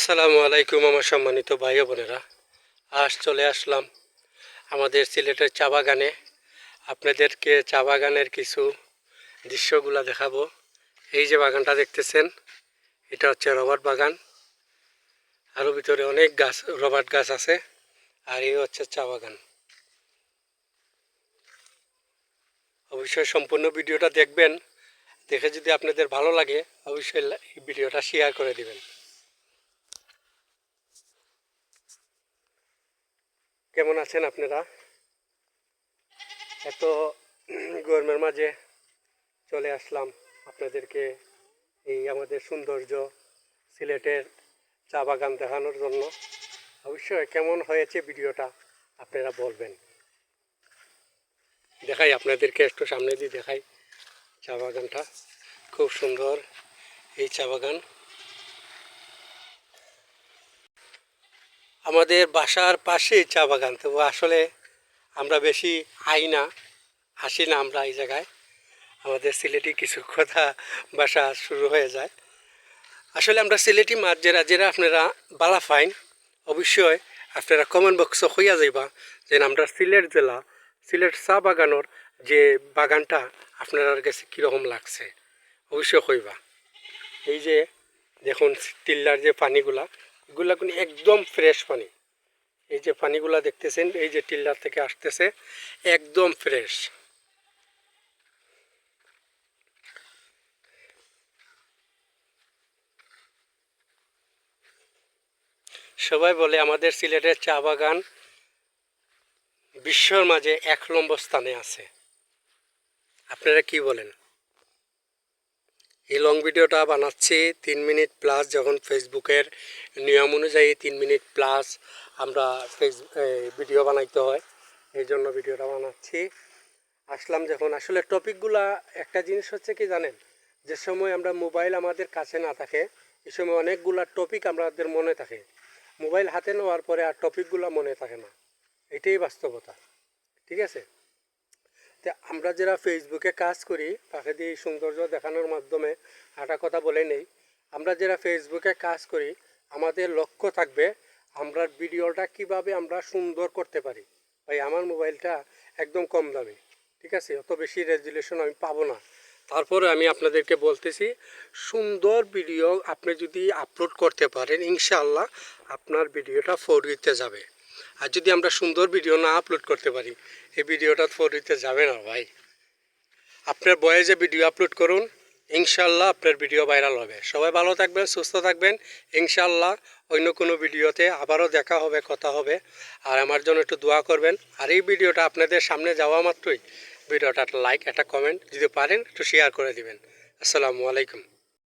আসসালামু আলাইকুম আমার সম্মানিত ভাই ও বোনেরা। আজ চলে আসলাম আমাদের সিলেটের চা বাগানে। আপনাদেরকে চা বাগানের কিছু দৃশ্যগুলো দেখাবো। এই যে বাগানটা দেখতেছেন, এটা হচ্ছে রবার বাগান। আরও ভিতরে অনেক গাছ, রবার গাছ আছে। আর এই হচ্ছে চা বাগান। অবশ্যই সম্পূর্ণ ভিডিওটা দেখবেন। দেখে যদি আপনাদের ভালো লাগে অবশ্যই ভিডিওটা শেয়ার করে দিবেন। কেমন আছেন আপনারা? এত গরমের মাঝে চলে আসলাম আপনাদেরকে এই আমাদের সৌন্দর্য সিলেটের চা বাগান দেখানোর জন্য। অবশ্যই কেমন হয়েছে ভিডিওটা আপনারা বলবেন। দেখাই আপনাদেরকে, একটু সামনে দিয়ে দেখাই চা বাগানটা। খুব সুন্দর এই চা বাগান। আমাদের বাসার পাশেই চা বাগান, তবু আসলে আমরা বেশি আসি না আমরা এই জায়গায়। আমাদের সিলেটি কিছু কথা বাসা শুরু হয়ে যায়। আসলে আমরা সিলেটি মাছ যারা আপনারা বালা ফাইন, অবশ্যই আপনারা কমেন্ট বক্সে হইয়া যাইবা যে আমরা সিলেট জেলা সিলেট চা বাগানোর যে বাগানটা আপনার কাছে কীরকম লাগছে অবশ্যই হইবা। এই যে দেখুন টিল্লার যে পানিগুলা, এগুলা কিন্তু একদম ফ্রেশ পানি। এই যে পানিগুলা দেখতেছেন, এই যে টিল্লার থেকে আসতেছে, একদম ফ্রেশ। সবাই বলে আমাদের সিলেটের চা বাগান বিশ্বর মাঝে 1 নম্বর স্থানে আছে। আপনারা কি বলেন? এই লং ভিডিওটা বানাচ্ছি 3 মিনিট প্লাস, যখন ফেসবুকের নিয়ম অনুযায়ী 3 মিনিট প্লাস আমরা ভিডিও বানাইতে হয়, এই জন্য ভিডিওটা বানাচ্ছি। আসলাম যখন, আসলে টপিকগুলা একটা জিনিস হচ্ছে কি জানেন, যে সময় আমরা মোবাইল আমাদের কাছে না থাকে এই সময় অনেকগুলা টপিক আমাদের মনে থাকে। মোবাইল হাতে নেওয়ার পরে আর টপিকগুলো মনে থাকে না, এটাই বাস্তবতা। ঠিক আছে? তো আমরা যারা ফেসবুকে কাজ করি তাকে দিয়ে সৌন্দর্য দেখানোর মাধ্যমে একটা কথা বলে নেই, আমরা যারা ফেসবুকে কাজ করি আমাদের লক্ষ্য থাকবে আমরা ভিডিওটা কিভাবে আমরা সুন্দর করতে পারি। ভাই আমার মোবাইলটা একদম কম দামি, ঠিক আছে, অত বেশি রেজুলেশন আমি পাবো না। তারপরে আমি আপনাদেরকে বলতেছি, সুন্দর ভিডিও আপনি যদি আপলোড করতে পারেন ইনশাআল্লাহ আপনার ভিডিওটা ফোরকে যাবে। আর যদি আমরা সুন্দর ভিডিও না আপলোড করতে পারি এই ভিডিওটা ফোরকে যাবে না ভাই। আপনার বয়েজে ভিডিও আপলোড করুন, ইনশাআল্লাহ আপনার ভিডিও ভাইরাল হবে। সবাই ভালো থাকবেন, সুস্থ থাকবেন। ইনশাআল্লাহ অন্য কোনো ভিডিওতে আবারও দেখা হবে, কথা হবে। আর আমার জন্য একটু দোয়া করবেন। আর এই ভিডিওটা আপনাদের সামনে যাওয়া মাত্রই ভিডিওটা একটা লাইক, একটা কমেন্ট, যদি পারেন একটু শেয়ার করে দিবেন। আসসালামু আলাইকুম।